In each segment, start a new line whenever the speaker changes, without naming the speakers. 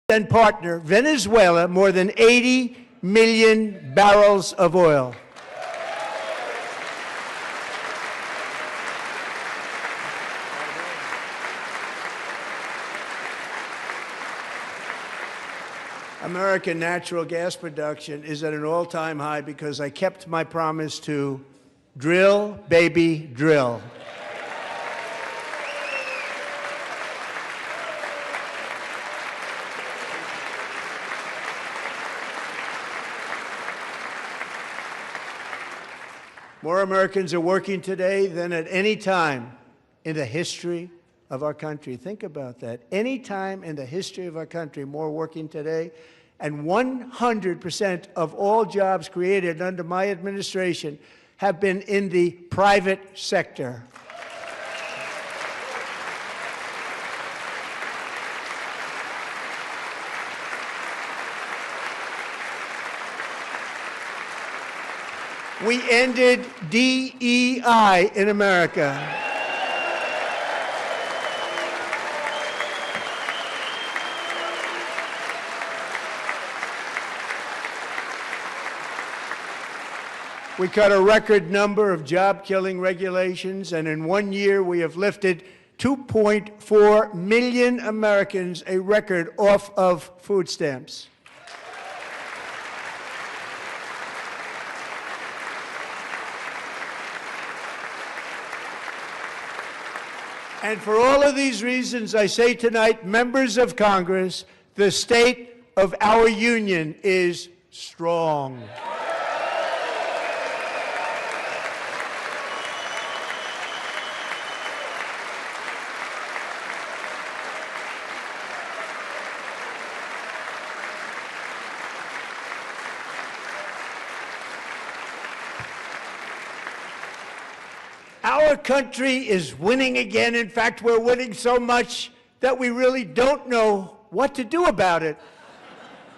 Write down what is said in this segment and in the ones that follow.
and partner, Venezuela, more than 80 million barrels of oil. American natural gas production is at an all-time high because I kept my promise to drill, baby, drill. More Americans are working today than at any time in the history of our country. Think about that. Any time in the history of our country, more working today. And 100% of all jobs created under my administration have been in the private sector. We ended DEI in America. We cut a record number of job-killing regulations, and in 1 year we have lifted 2.4 million Americans, a record, off of food stamps. And for all of these reasons, I say tonight, members of Congress, the state of our union is strong. Our country is winning again. In fact, we're winning so much that we really don't know what to do about it.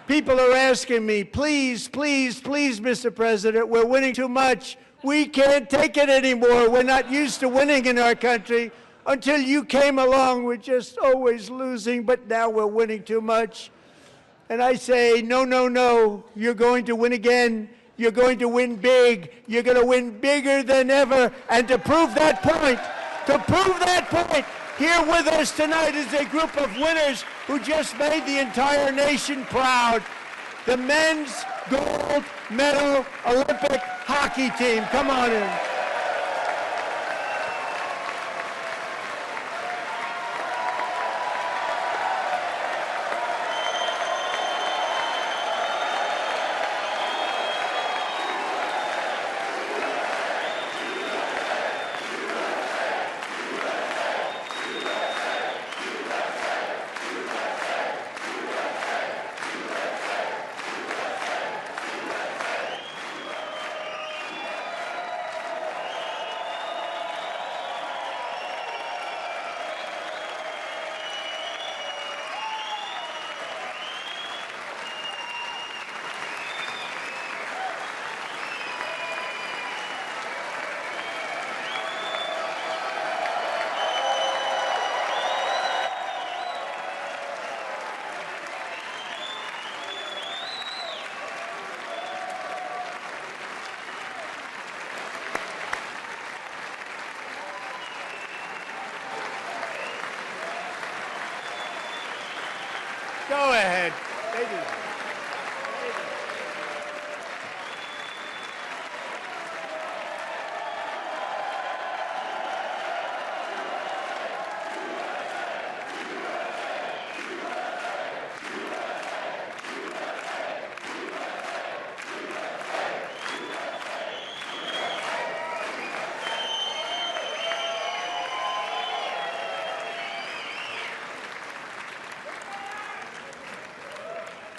People are asking me, please, please, please, Mr. President, we're winning too much. We can't take it anymore. We're not used to winning in our country. Until you came along, we're just always losing, but now we're winning too much. And I say, no, no, no, you're going to win again. You're going to win big. You're going to win bigger than ever. And to prove that point, here with us tonight is a group of winners who just made the entire nation proud. The men's gold medal Olympic hockey team. Come on in. Go ahead.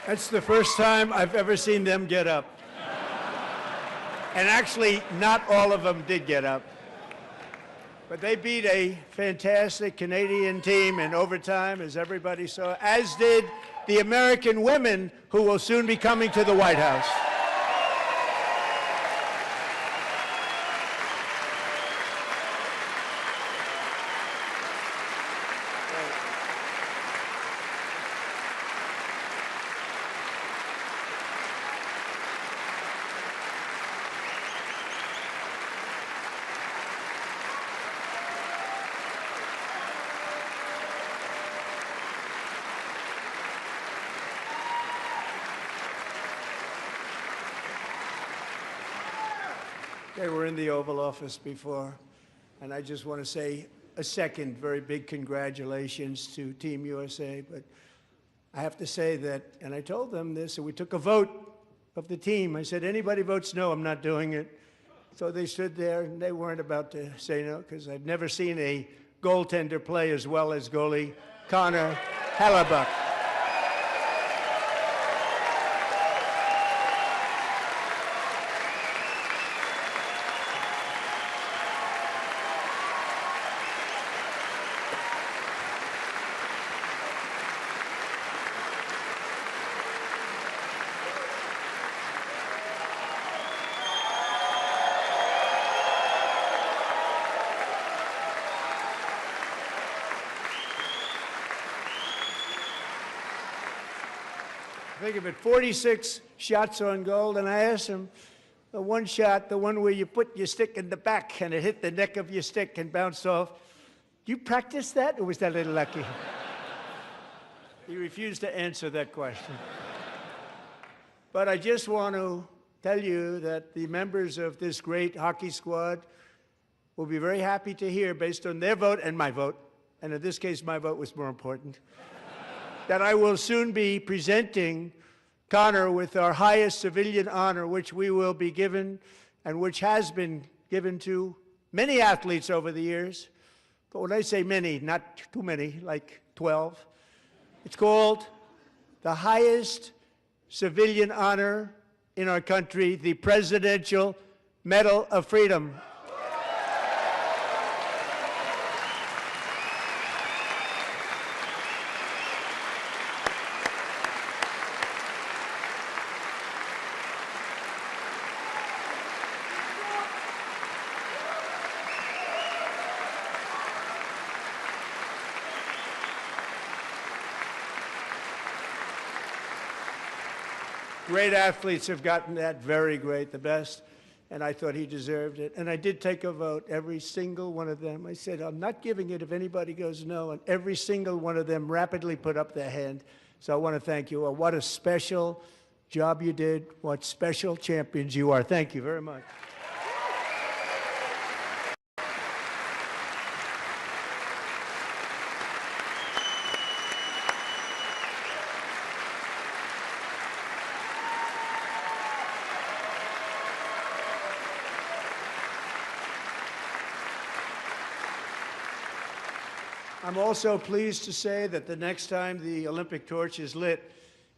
That's the first time I've ever seen them get up. And actually, not all of them did get up. But they beat a fantastic Canadian team in overtime, as everybody saw, as did the American women who will soon be coming to the White House. They were in the Oval Office before, and I just want to say a second very big congratulations to Team USA. But I have to say that, and I told them this, and we took a vote of the team. I said, anybody votes no, I'm not doing it. So they stood there, and they weren't about to say no, because I've never seen a goaltender play as well as goalie Connor Hellebuyck. Think of it, 46 shots on goal, and I asked him, the one shot, the one where you put your stick in the back and it hit the neck of your stick and bounced off, do you practice that, or was that a little lucky? He refused to answer that question. But I just want to tell you that the members of this great hockey squad will be very happy to hear, based on their vote and my vote, and in this case my vote was more important, that I will soon be presenting Connor with our highest civilian honor, which we will be given and which has been given to many athletes over the years. But when I say many, not too many, like 12, it's called the highest civilian honor in our country, the Presidential Medal of Freedom. Great athletes have gotten that, very great, the best, and I thought he deserved it. And I did take a vote, every single one of them. I said, I'm not giving it if anybody goes no, and every single one of them rapidly put up their hand. So I want to thank you. What a special job you did. What special champions you are. Thank you very much. I'm also pleased to say that the next time the Olympic torch is lit,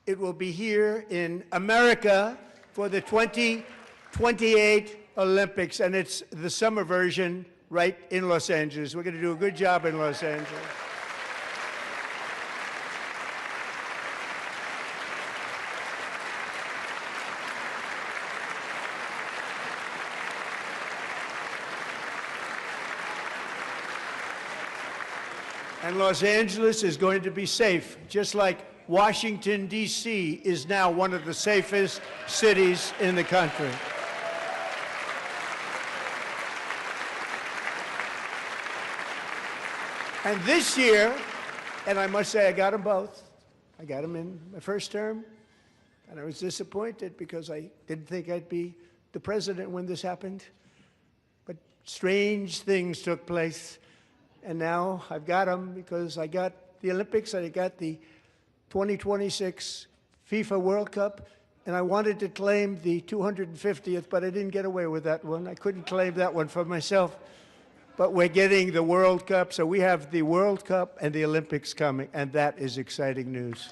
it will be here in America for the 2028 Olympics, and it's the summer version right in Los Angeles. We're going to do a good job in Los Angeles. And Los Angeles is going to be safe, just like Washington, D.C. is now one of the safest cities in the country. And this year, and I must say I got them both. I got them in my first term, and I was disappointed because I didn't think I'd be the president when this happened. But strange things took place. And now I've got them because I got the Olympics and I got the 2026 FIFA World Cup, and I wanted to claim the 250th, but I didn't get away with that one. I couldn't claim that one for myself. But we're getting the World Cup, so we have the World Cup and the Olympics coming, and that is exciting news.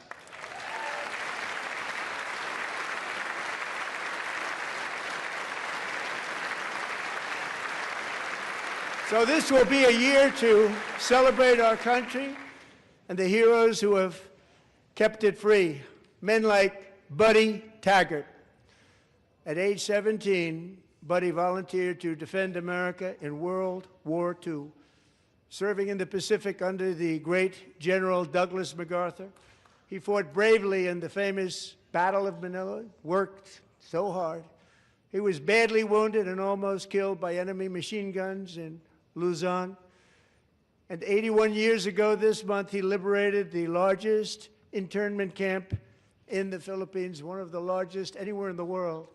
So this will be a year to celebrate our country and the heroes who have kept it free. Men like Buddy Taggart. At age 17, Buddy volunteered to defend America in World War II, serving in the Pacific under the great General Douglas MacArthur. He fought bravely in the famous Battle of Manila, worked so hard. He was badly wounded and almost killed by enemy machine guns in Luzon. And 81 years ago this month, he liberated the largest internment camp in the Philippines, one of the largest anywhere in the world.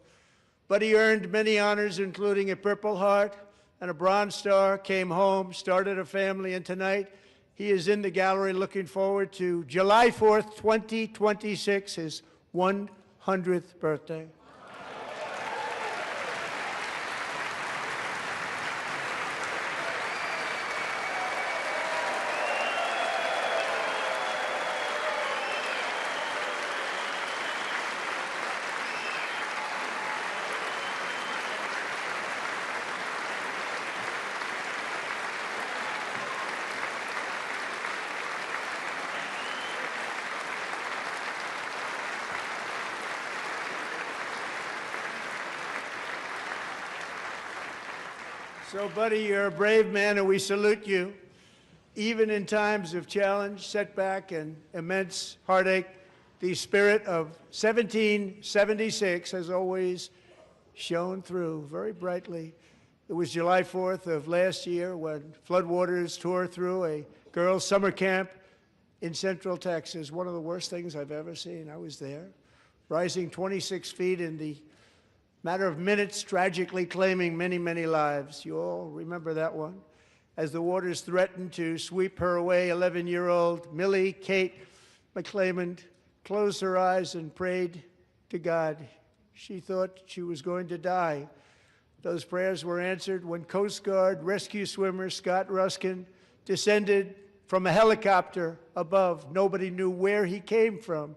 Buddy earned many honors, including a Purple Heart and a Bronze Star, came home, started a family, and tonight he is in the gallery looking forward to July 4th, 2026, his 100th birthday. So, Buddy, you're a brave man, and we salute you. Even in times of challenge, setback, and immense heartache, the spirit of 1776 has always shone through very brightly. It was July 4th of last year when floodwaters tore through a girls' summer camp in Central Texas, one of the worst things I've ever seen. I was there, rising 26 feet in the matter of minutes, tragically claiming many, many lives. You all remember that one. As the waters threatened to sweep her away, 11-year-old Millie Kate McClymont closed her eyes and prayed to God. She thought she was going to die. Those prayers were answered when Coast Guard rescue swimmer Scott Ruskin descended from a helicopter above. Nobody knew where he came from.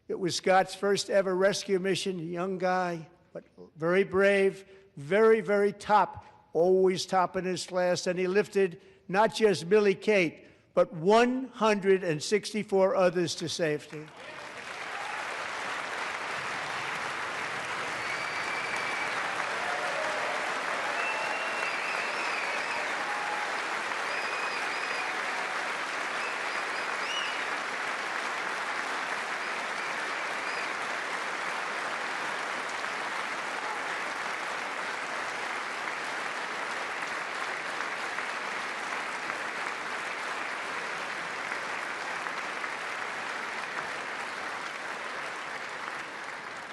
It was Scott's first ever rescue mission, a young guy, but very brave, very, very top, always top in his class, and he lifted not just Millie Kate, but 164 others to safety.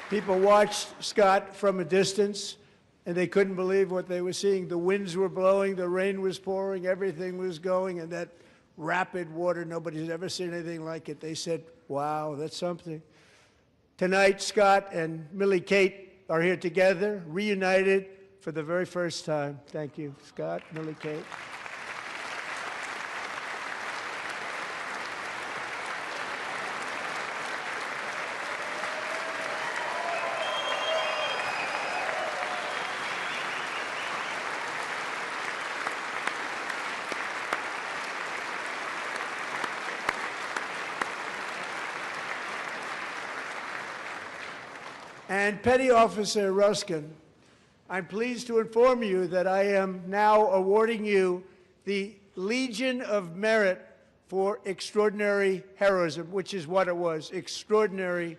People watched Scott from a distance, and they couldn't believe what they were seeing. The winds were blowing, the rain was pouring, everything was going, and that rapid water, nobody's ever seen anything like it. They said, wow, that's something. Tonight, Scott and Millie Kate are here together, reunited for the very first time. Thank you, Scott, Millie Kate. And Petty Officer Ruskin, I'm pleased to inform you that I am now awarding you the Legion of Merit for extraordinary heroism, which is what it was, extraordinary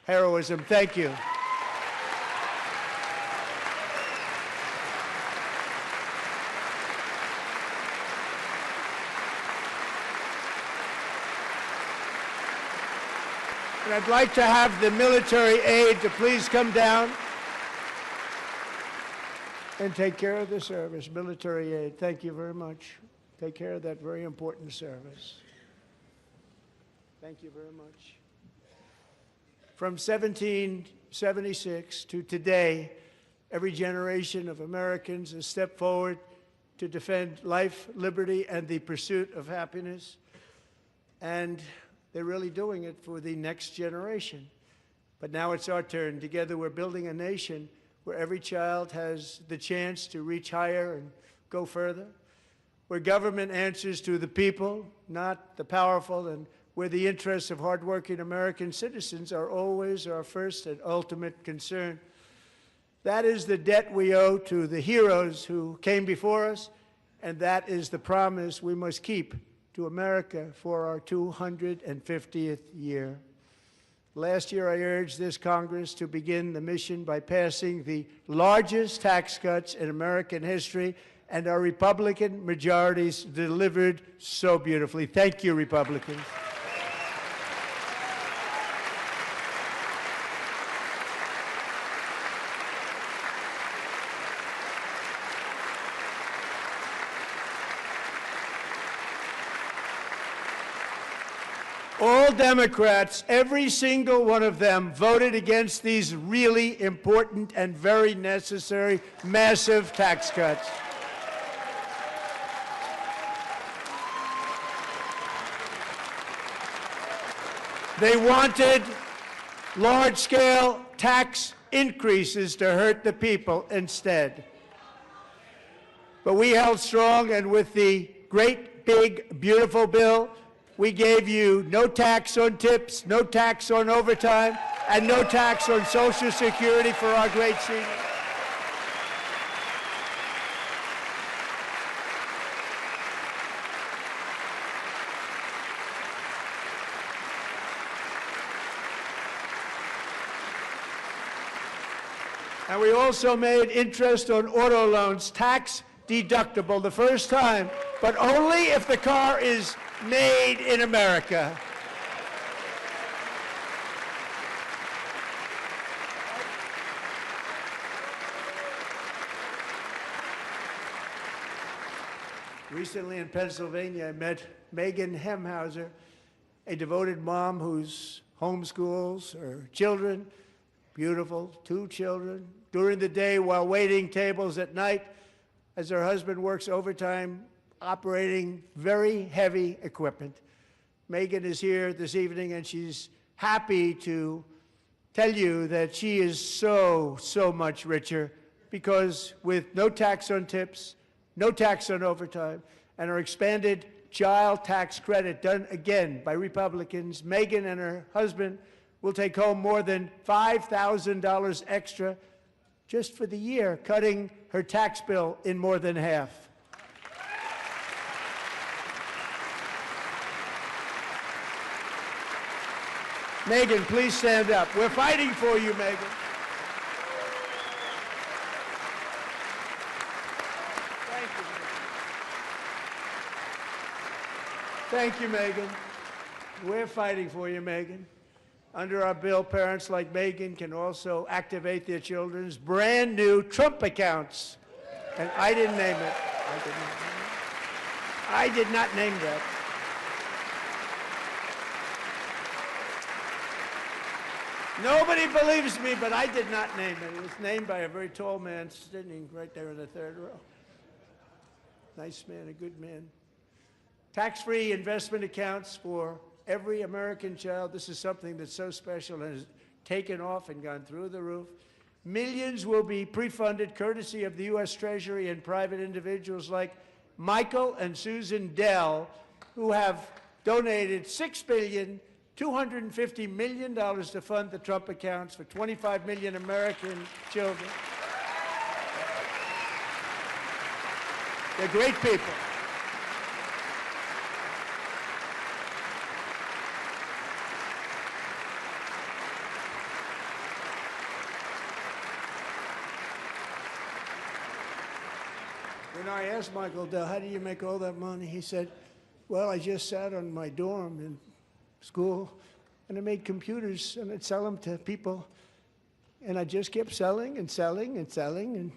heroism. Thank you. And I'd like to have the military aide to please come down and take care of the service. Military aide, thank you very much. Take care of that very important service. Thank you very much. From 1776 to today, every generation of Americans has stepped forward to defend life, liberty, and the pursuit of happiness. And they're really doing it for the next generation. But now it's our turn. Together we're building a nation where every child has the chance to reach higher and go further, where government answers to the people, not the powerful, and where the interests of hardworking American citizens are always our first and ultimate concern. That is the debt we owe to the heroes who came before us, and that is the promise we must keep to America for our 250th year. Last year, I urged this Congress to begin the mission by passing the largest tax cuts in American history, and our Republican majorities delivered so beautifully. Thank you, Republicans. All Democrats, every single one of them, voted against these really important and very necessary massive tax cuts. They wanted large-scale tax increases to hurt the people instead. But we held strong, and with the great, big, beautiful bill, we gave you no tax on tips, no tax on overtime, and no tax on Social Security for our great seniors. And we also made interest on auto loans tax deductible the first time, but only if the car is made in America. Recently in Pennsylvania, I met Megan Hemhauser, a devoted mom who's homeschools her children, beautiful, 2 children, during the day while waiting tables at night as her husband works overtime operating very heavy equipment. Megan is here this evening, and she's happy to tell you that she is so much richer because with no tax on tips, no tax on overtime, and her expanded child tax credit done again by Republicans, Megan and her husband will take home more than $5,000 extra just for the year, cutting her tax bill in more than half. Megan, please stand up. We're fighting for you, Megan. Thank you. Thank you, Megan. We're fighting for you, Megan. Under our bill, parents like Megan can also activate their children's brand new Trump accounts. And I didn't name it. I did not name that. Nobody believes me, but I did not name it. It was named by a very tall man sitting right there in the third row. Nice man, a good man. Tax-free investment accounts for every American child. This is something that's so special and has taken off and gone through the roof. Millions will be pre-funded courtesy of the U.S. Treasury and private individuals like Michael and Susan Dell, who have donated $6.25 billion to fund the Trump accounts for 25 million American children. They're great people. When I asked Michael Dell, how do you make all that money? He said, well, I just sat on my dorm in school, and I made computers, and I'd sell them to people, and I just kept selling and selling and selling, and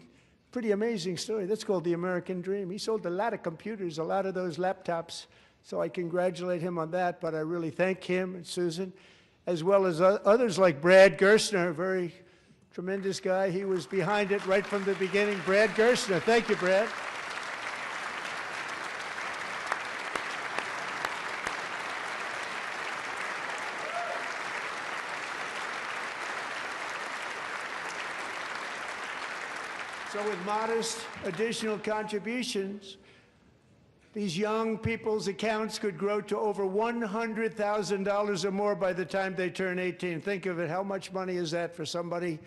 pretty amazing story. That's called the American dream. He sold a lot of computers, a lot of those laptops, so I congratulate him on that, but I really thank him and Susan, as well as others like Brad Gerstner, a very tremendous guy. He was behind it right from the beginning. Brad Gerstner. Thank you, Brad. So with modest additional contributions, these young people's accounts could grow to over $100,000 or more by the time they turn 18. Think of it, how much money is that for somebody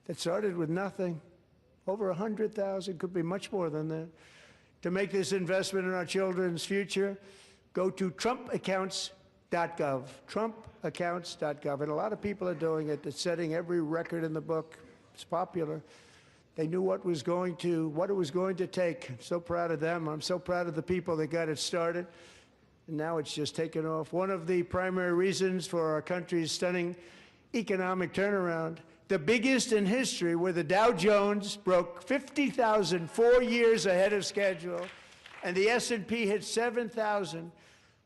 that started with nothing? Over 100,000, could be much more than that. To make this investment in our children's future, go to trumpaccounts.gov, trumpaccounts.gov. And a lot of people are doing it. It's setting every record in the book. It's popular. They knew what it was going to take. I'm so proud of them. I'm so proud of the people that got it started. And now it's just taken off. One of the primary reasons for our country's stunning economic turnaround, the biggest in history, where the Dow Jones broke 50,000 4 years ahead of schedule, and the S&P hit 7,000,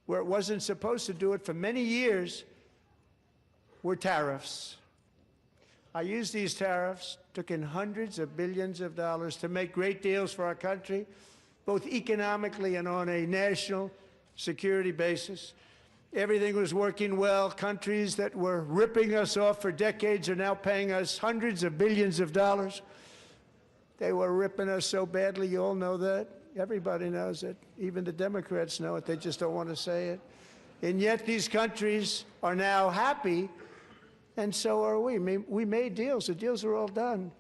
where it wasn't supposed to do it for many years, were tariffs. I used these tariffs, took in hundreds of billions of dollars to make great deals for our country, both economically and on a national security basis. Everything was working well. Countries that were ripping us off for decades are now paying us hundreds of billions of dollars. They were ripping us so badly, you all know that. Everybody knows it. Even the Democrats know it. They just don't want to say it. And yet these countries are now happy, and so are we. We made deals. The deals are all done.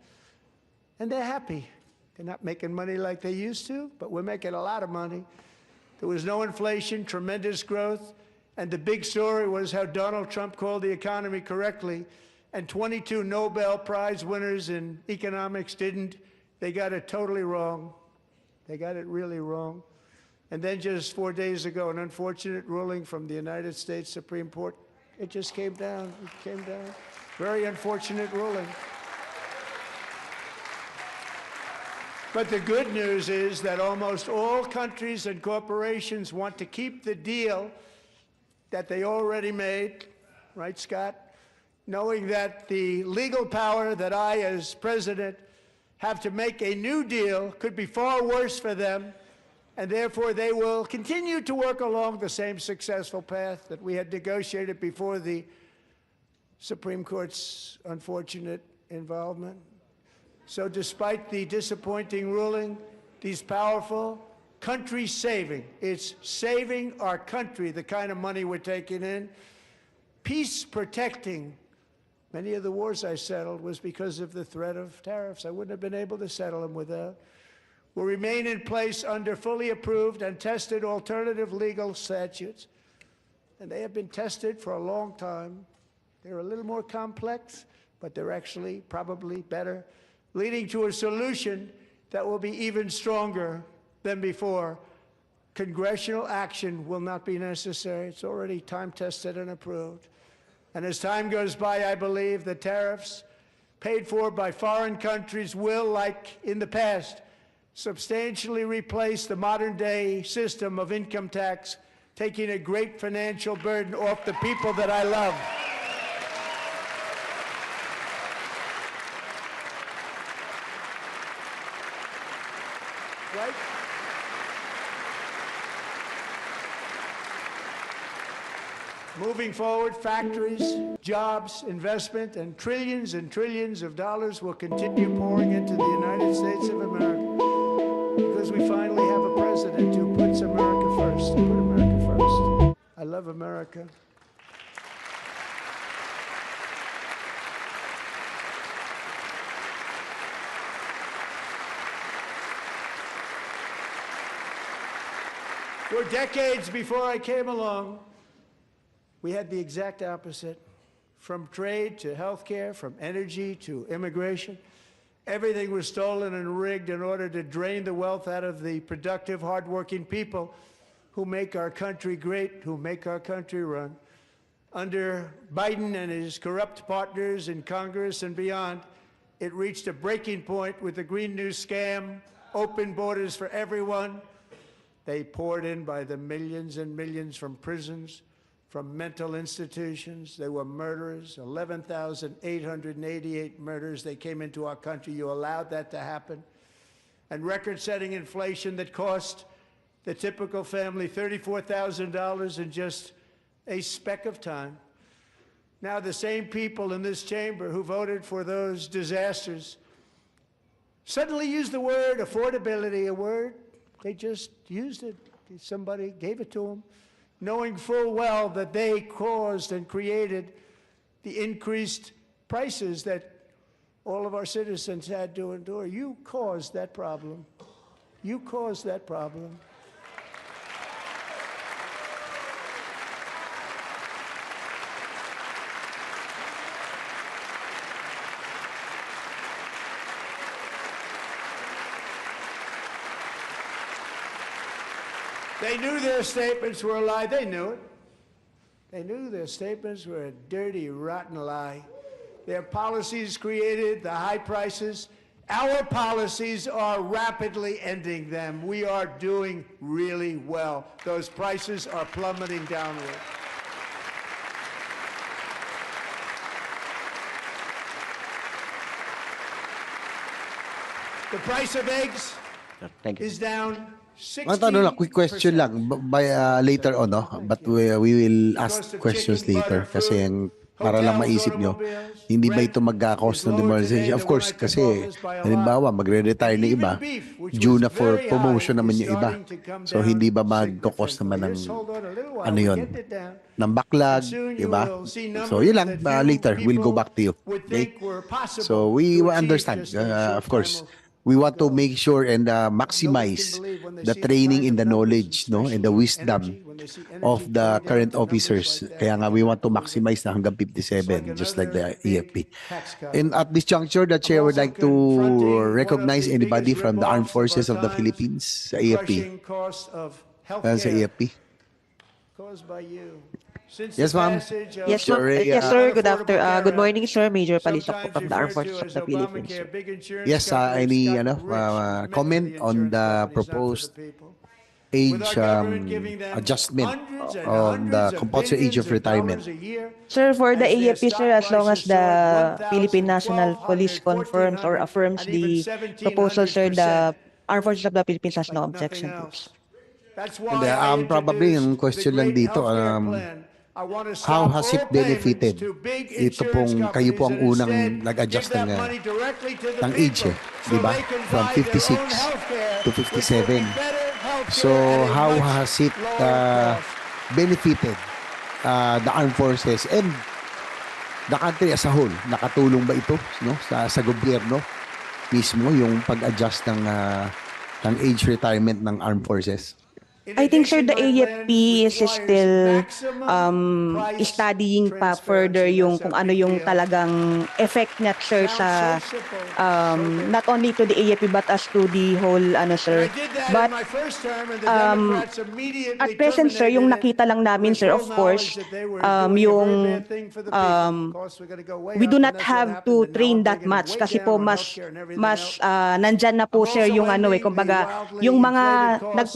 And they're happy. They're not making money like they used to, but we're making a lot of money. There was no inflation, tremendous growth, and the big story was how Donald Trump called the economy correctly, and 22 Nobel Prize winners in economics didn't. They got it totally wrong. They got it really wrong. And then just 4 days ago, an unfortunate ruling from the United States Supreme Court. It just came down. It came down. Very unfortunate ruling. But the good news is that almost all countries and corporations want to keep the deal that they already made, right, Scott? Knowing that the legal power that I, as president, have to make a new deal could be far worse for them, and therefore they will continue to work along the same successful path that we had negotiated before the Supreme Court's unfortunate involvement. So despite the disappointing ruling, these powerful, country-saving, it's saving our country, the kind of money we're taking in, peace-protecting. Many of the wars I settled was because of the threat of tariffs. I wouldn't have been able to settle them without. Will remain in place under fully approved and tested alternative legal statutes. And they have been tested for a long time. They're a little more complex, but they're actually probably better, leading to a solution that will be even stronger than before. Congressional action will not be necessary. It's already time-tested and approved. And as time goes by, I believe the tariffs paid for by foreign countries will, like in the past, substantially replace the modern-day system of income tax, taking a great financial burden off the people that I love. Right? Moving forward, factories, jobs, investment, and trillions of dollars will continue pouring into the United States of America because we finally have a president who puts America first. Put America first. I love America. For decades before I came along, we had the exact opposite. From trade to health care, from energy to immigration, everything was stolen and rigged in order to drain the wealth out of the productive, hardworking people who make our country great, who make our country run. Under Biden and his corrupt partners in Congress and beyond, it reached a breaking point with the Green New scam, open borders for everyone. They poured in by the millions and millions from prisons, from mental institutions. They were murderers, 11,888 murders. They came into our country. You allowed that to happen. And record-setting inflation that cost the typical family $34,000 in just a speck of time. Now the same people in this chamber who voted for those disasters suddenly use the word affordability, a word. They just used it. Somebody gave it to them, knowing full well that they caused and created the increased prices that all of our citizens had to endure. You caused that problem. You caused that problem. They knew their statements were a lie. They knew it. They knew their statements were a dirty, rotten lie. Their policies created the high prices Our policies are rapidly ending them. We are doing really well. Those prices are plummeting downward. The price of eggs
Thank you.
is down 60%.
Quick question lang by later on, no? But we will ask questions later kasi para lang maisip nyo, hindi ba ito magka-cost ng demoralization? Of course, kasi halimbawa, magre-retire na iba, due na for promotion naman yung iba. So, hindi ba magko-cost naman ng ano yun? Ng backlog, di ba? So, yun lang. Later, we'll go back to you. Okay? So, we understand, of course. We want to make sure and maximize the training and the knowledge, no, and the wisdom of the current officers. Kaya nga we want to maximize na hanggang 57, just like the EFP. And at this juncture, the chair would like to recognize anybody from the Armed Forces of the Philippines sa EFP. Sa EFP.
Caused by you.
Yes, ma'am.
Yes, ma'am. Yes, sir. Good morning, sir. Major Palisok po from the Armed Forces of the Philippines.
Yes,
any comment on the proposed age adjustment on the compulsory age of retirement?
Sir, for the AFP, sir, as long as the Philippine National Police confirms or affirms the proposal, sir, the Armed Forces of the Philippines has no objection to it.
And probably yung question lang dito, how has it benefited? Ito pong, kayo po ang unang nag-adjust ng age, di ba? From 56 to 57. So, how has it benefited the armed forces and the country as a whole? Nakatulong ba ito, no, sa gobyerno mismo yung pag-adjust ng age retirement ng armed forces?
I think, sir, the AFP is still studying pa further yung kung ano yung talagang effect niya, sir, sa not only to the AFP but as to the whole, sir. But at present, sir, yung nakita lang namin, sir, of course, yung we do not have to train that much kasi po mas nandyan na po, sir, yung kumbaga, yung mga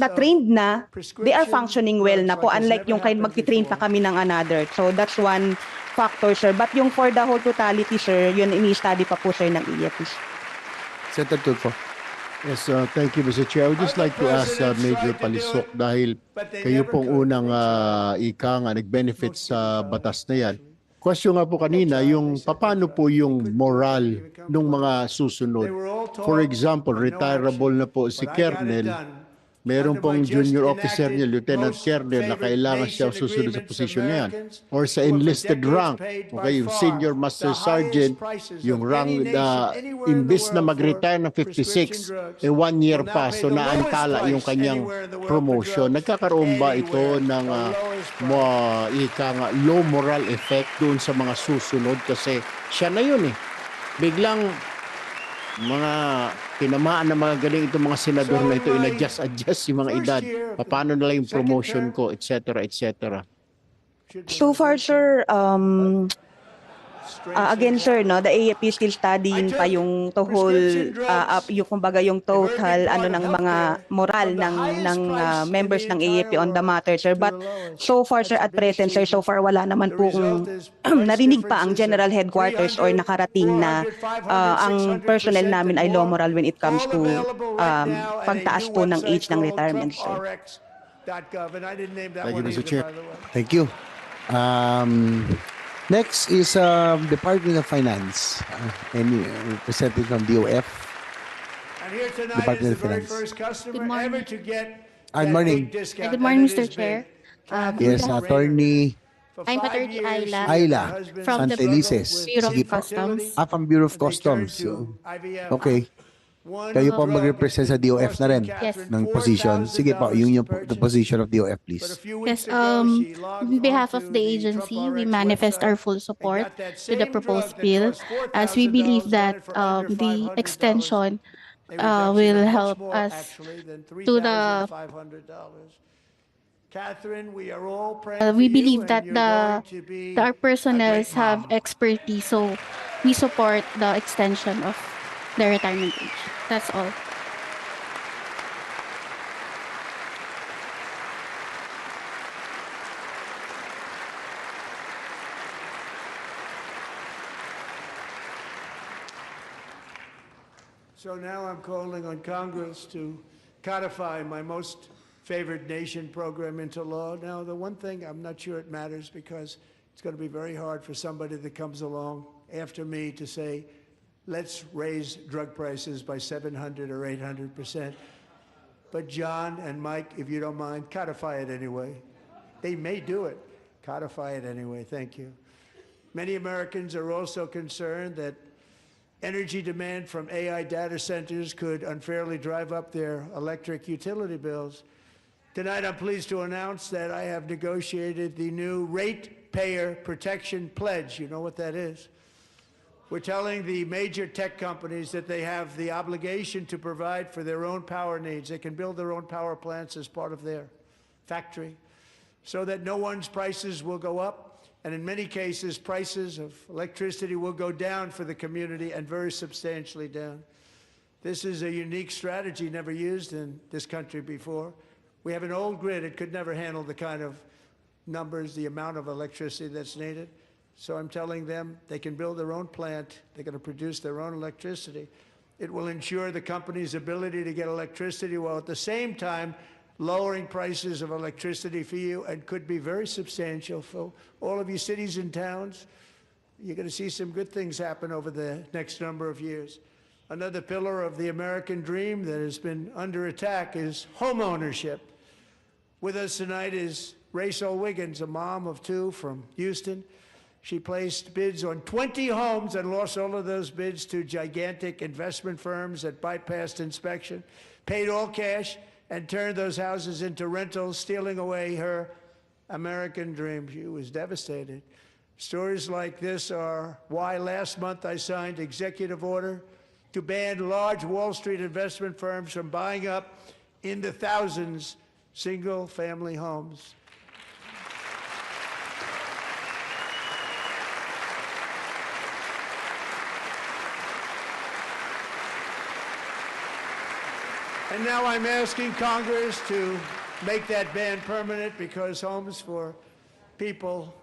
na-trained na, they are functioning well na po, unlike yung kayo magti-train pa kami ng another. So that's one factor, sir. But yung for the whole totality, sir, yun ini-study pa po, sir, ng EFP.
Senator Tulfo.
Yes, thank you, Mr. Chair. I would just like to ask Major Palisok dahil kayo pong unang nag-benefit sa batas na yan. Question nga po kanina, yung paano po yung moral ng mga susunod. For example, retirable na po si Colonel. Meron pong junior officer niya, Lieutenant Colonel, na kailangan siya susunod sa posisyon na yan. Or sa enlisted rank, okay, yung Senior Master Sergeant, yung rank na imbis na mag-retire ng 56, 1 year pa, so naantala yung kanyang promotion. Nagkakaroon ba ito ng low moral effect doon sa mga susunod? Kasi siya na yun eh. Biglang mga tinamaan na mga galing itong mga senador na ito, in-adjust yung mga edad. Paano na lang yung promotion ko, etc., etc.
So far, sir, again, sir, no, the AFP is still studying pa yung whole, yung kumbaga yung total ng mga moral ng members ng AFP on the matter, sir. But so far, sir, at present, sir, so far wala naman pong narinig pa ang General Headquarters or nakarating na ang personnel namin ay low moral when it comes to pagtaas po ng age ng retirement, sir.
Thank you, Mr. Chair.
Thank you. Next is Department of Finance. Any representative from DOF? Department of Finance.
Good morning.
Good morning.
Good morning, Mr. Chair.
Yes, Attorney
I'm Attorney Ayla
Ayla
from the
Santelices.
Bureau
Sige
of
po.
Customs.
From Bureau of Customs. Okay. Kayo po mag-represent sa DOF na rin
Yes.
ng position. Sige po, yung the position of DOF, please.
Yes, on behalf of the agency, we manifest our full support to the proposed bill as we believe that the extension will help us to the we believe that our personnel have expertise, so we support the extension of the retirement age. That's all.
So now I'm calling on Congress to codify my most favored nation program into law. Now, the one thing, I'm not sure it matters because it's going to be very hard for somebody that comes along after me to say, let's raise drug prices by 700 or 800%. But John and Mike, if you don't mind, codify it anyway. They may do it. Codify it anyway. Thank you. Many Americans are also concerned that energy demand from AI data centers could unfairly drive up their electric utility bills. Tonight, I'm pleased to announce that I have negotiated the new Ratepayer Protection Pledge. You know what that is? We're telling the major tech companies that they have the obligation to provide for their own power needs. They can build their own power plants as part of their factory so that no one's prices will go up. And in many cases, prices of electricity will go down for the community and very substantially down. This is a unique strategy never used in this country before. We have an old grid. It could never handle the kind of numbers, the amount of electricity that's needed. So I'm telling them they can build their own plant. They're going to produce their own electricity. It will ensure the company's ability to get electricity while at the same time lowering prices of electricity for you, and could be very substantial for all of you cities and towns. You're going to see some good things happen over the next number of years. Another pillar of the American dream that has been under attack is home ownership. With us tonight is Rachel Wiggins, a mom of two from Houston. She placed bids on 20 homes and lost all of those bids to gigantic investment firms that bypassed inspection, paid all cash, and turned those houses into rentals, stealing away her American dream. She was devastated. Stories like this are why last month I signed executive order to ban large Wall Street investment firms from buying up in the thousands single-family homes. And now I'm asking Congress to make that ban permanent, because homes for people,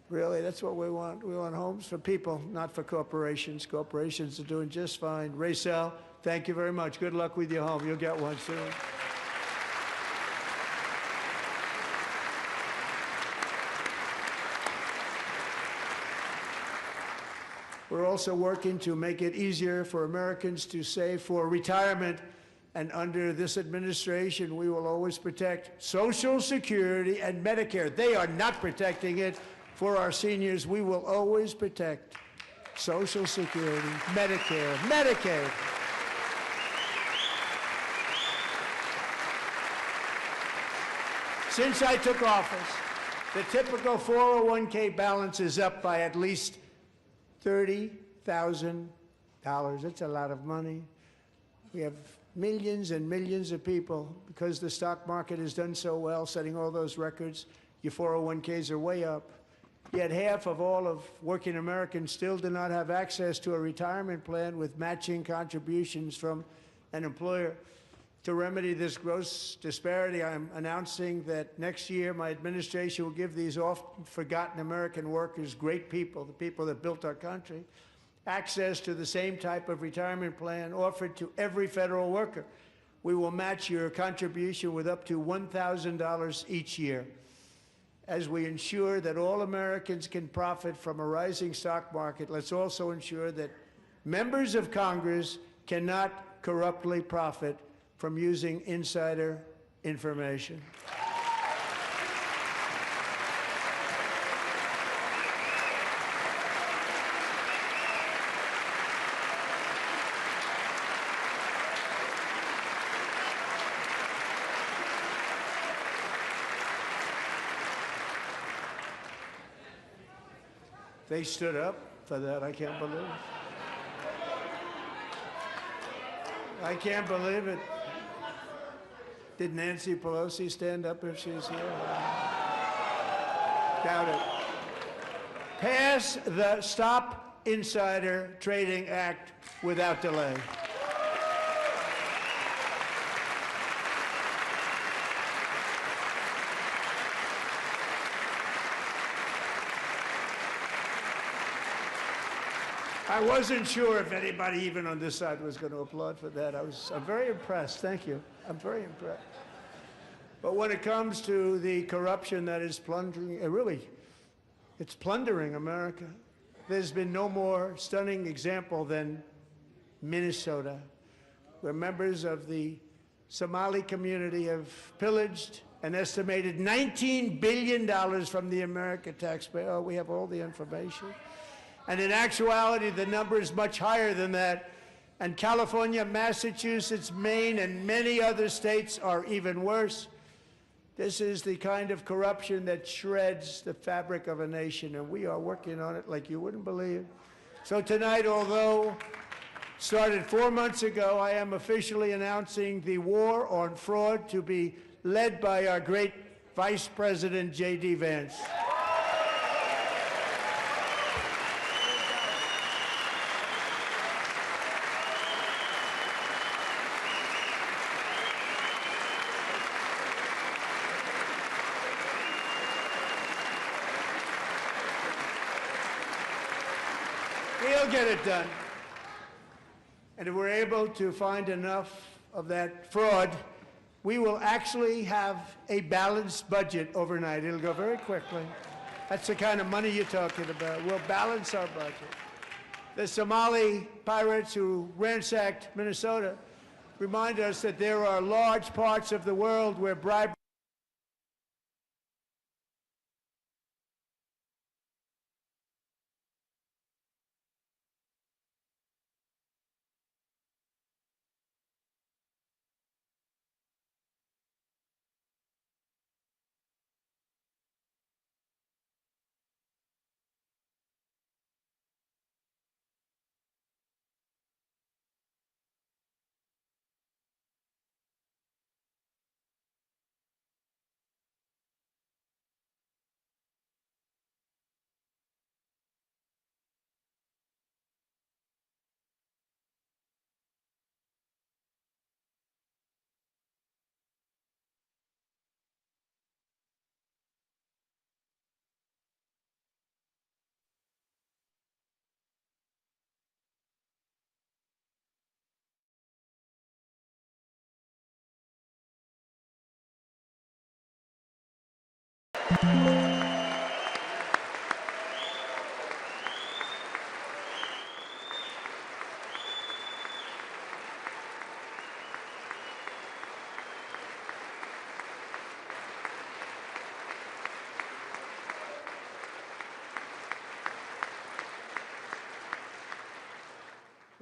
really, that's what we want. We want homes for people, not for corporations. Corporations are doing just fine. Racel, thank you very much. Good luck with your home. You'll get one soon. We're also working to make it easier for Americans to save for retirement. And under this administration, we will always protect Social Security and Medicare. They are not protecting it for our seniors. We will always protect Social Security, Medicare, Medicaid. Since I took office, the typical 401k balance is up by at least $30,000. That's a lot of money. We have millions and millions of people, because the stock market has done so well, setting all those records. Your 401ks are way up. Yet half of all of working Americans still do not have access to a retirement plan with matching contributions from an employer. To remedy this gross disparity, I'm announcing that next year my administration will give these often forgotten American workers, great people, the people that built our country, access to the same type of retirement plan offered to every federal worker. We will match your contribution with up to $1,000 each year. As we ensure that all Americans can profit from a rising stock market, let's also ensure that members of Congress cannot corruptly profit from using insider information. They stood up for that. I can't believe it. I can't believe it. Did Nancy Pelosi stand up if she's here? Doubt it. Pass the Stop Insider Trading Act without delay. I wasn't sure if anybody even on this side was going to applaud for that. I'm very impressed. Thank you. I'm very impressed. But when it comes to the corruption that is plundering, it's plundering America. There's been no more stunning example than Minnesota, where members of the Somali community have pillaged an estimated $19 billion from the American taxpayer. Oh, we have all the information. And in actuality, the number is much higher than that. And California, Massachusetts, Maine, and many other states are even worse. This is the kind of corruption that shreds the fabric of a nation, and we are working on it like you wouldn't believe. So tonight, although started 4 months ago, I am officially announcing the war on fraud to be led by our great Vice President, J.D. Vance. He'll get it done. And if we're able to find enough of that fraud, we will actually have a balanced budget overnight. It'll go very quickly. That's the kind of money you're talking about. We'll balance our budget. The Somali pirates who ransacked Minnesota remind us that there are large parts of the world where bribery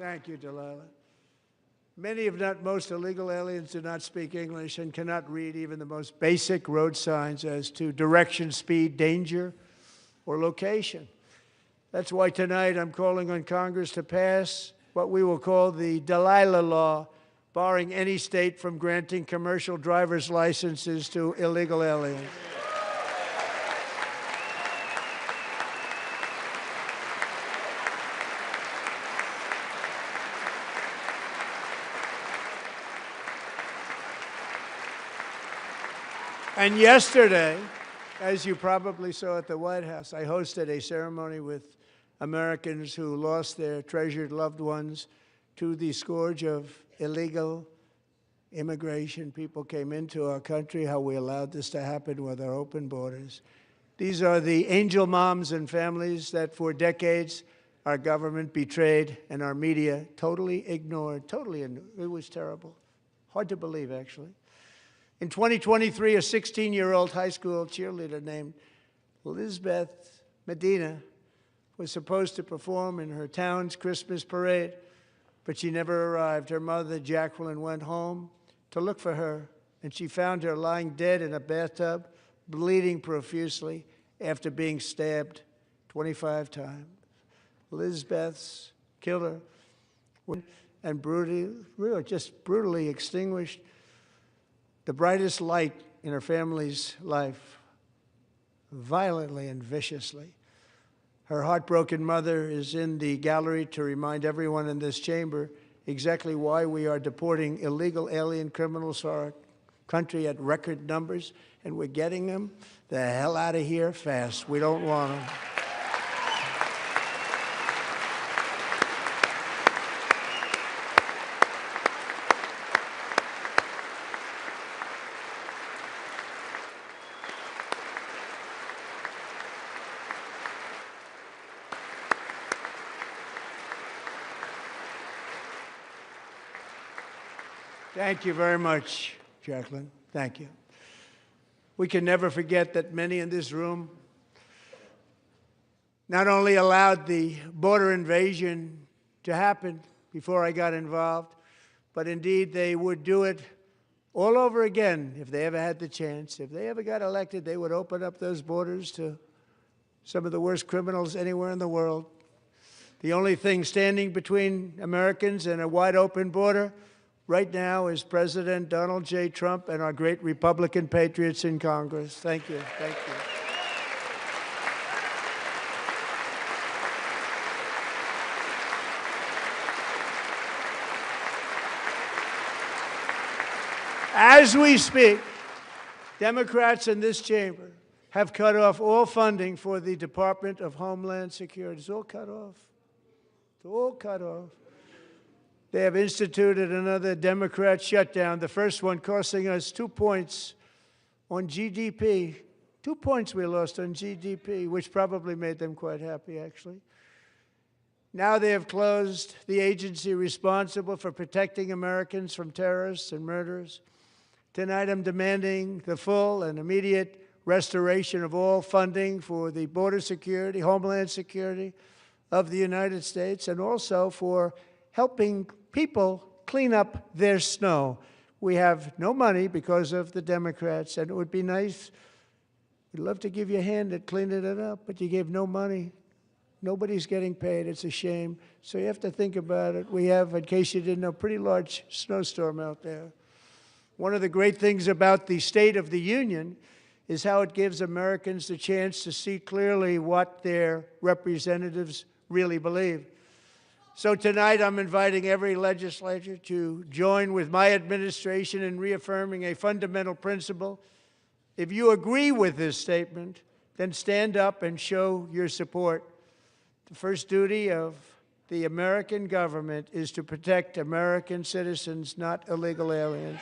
Thank you, Delilah. Many, if not most, illegal aliens do not speak English and cannot read even the most basic road signs as to direction, speed, danger, or location. That's why tonight I'm calling on Congress to pass what we will call the Delilah Law, barring any state from granting commercial driver's licenses to illegal aliens. And yesterday, as you probably saw at the White House, I hosted a ceremony with Americans who lost their treasured loved ones to the scourge of illegal immigration. People came into our country, how we allowed this to happen with our open borders. These are the angel moms and families that for decades our government betrayed and our media totally ignored. It was terrible. Hard to believe, actually. In 2023, a 16-year-old high school cheerleader named Elizabeth Medina was supposed to perform in her town's Christmas parade, but she never arrived. Her mother, Jacqueline, went home to look for her, and she found her lying dead in a bathtub, bleeding profusely after being stabbed 25 times. Elizabeth's killer and brutally extinguished the brightest light in her family's life, violently and viciously. Her heartbroken mother is in the gallery to remind everyone in this chamber exactly why we are deporting illegal alien criminals to our country at record numbers, and we're getting them the hell out of here fast. We don't want them. Thank you very much, Jacqueline. Thank you. We can never forget that many in this room not only allowed the border invasion to happen before I got involved, but indeed they would do it all over again if they ever had the chance. If they ever got elected, they would open up those borders to some of the worst criminals anywhere in the world. The only thing standing between Americans and a wide open border right now is President Donald J. Trump and our great Republican patriots in Congress. Thank you. Thank you. As we speak, Democrats in this chamber have cut off all funding for the Department of Homeland Security. It's all cut off. It's all cut off. They have instituted another Democrat shutdown, the first one costing us 2 points on GDP. 2 points we lost on GDP, which probably made them quite happy, actually. Now they have closed the agency responsible for protecting Americans from terrorists and murderers. Tonight I'm demanding the full and immediate restoration of all funding for the border security, homeland security of the United States, and also for helping people clean up their snow. We have no money because of the Democrats, and it would be nice. We'd love to give you a hand at cleaning it up, but you gave no money. Nobody's getting paid. It's a shame. So you have to think about it. We have, in case you didn't know, a pretty large snowstorm out there. One of the great things about the State of the Union is how it gives Americans the chance to see clearly what their representatives really believe. So tonight I'm inviting every legislator to join with my administration in reaffirming a fundamental principle. If you agree with this statement, then stand up and show your support. The first duty of the American government is to protect American citizens, not illegal aliens.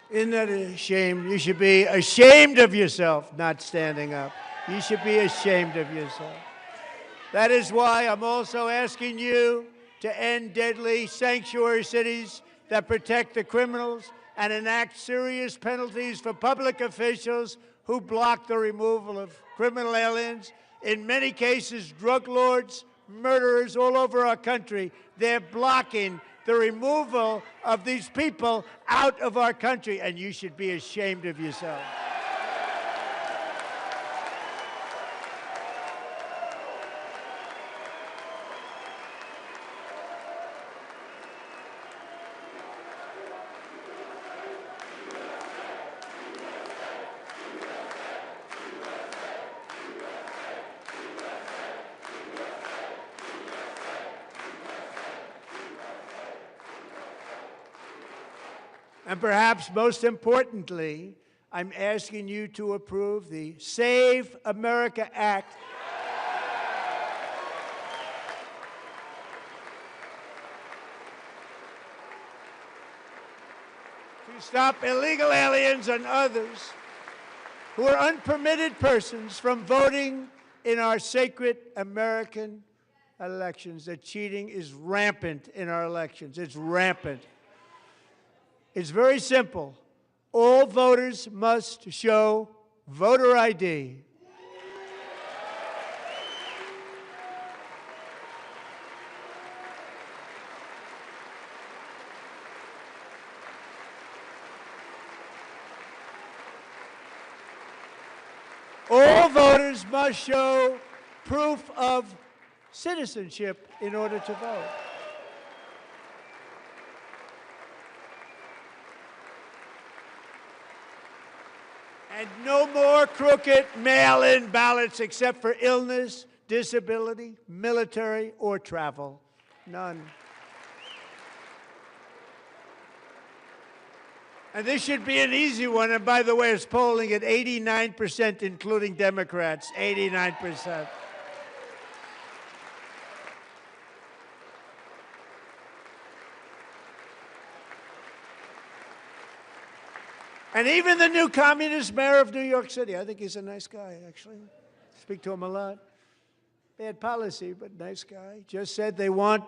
Isn't that a shame? You should be ashamed of yourself not standing up. You should be ashamed of yourself. That is why I'm also asking you to end deadly sanctuary cities that protect the criminals and enact serious penalties for public officials who block the removal of criminal aliens, in many cases drug lords, murderers all over our country. They're blocking the removal of these people out of our country, and you should be ashamed of yourself. And perhaps most importantly, I'm asking you to approve the Save America Act. To stop illegal aliens and others who are unpermitted persons from voting in our sacred American elections. That cheating is rampant in our elections. It's rampant. It's very simple. All voters must show voter ID. All voters must show proof of citizenship in order to vote. And no more crooked mail-in ballots except for illness, disability, military, or travel. None. And this should be an easy one. And by the way, it's polling at 89%, including Democrats. 89%. And even the new communist mayor of New York City, I think he's a nice guy, actually. Speak to him a lot. Bad policy, but nice guy. Just said they want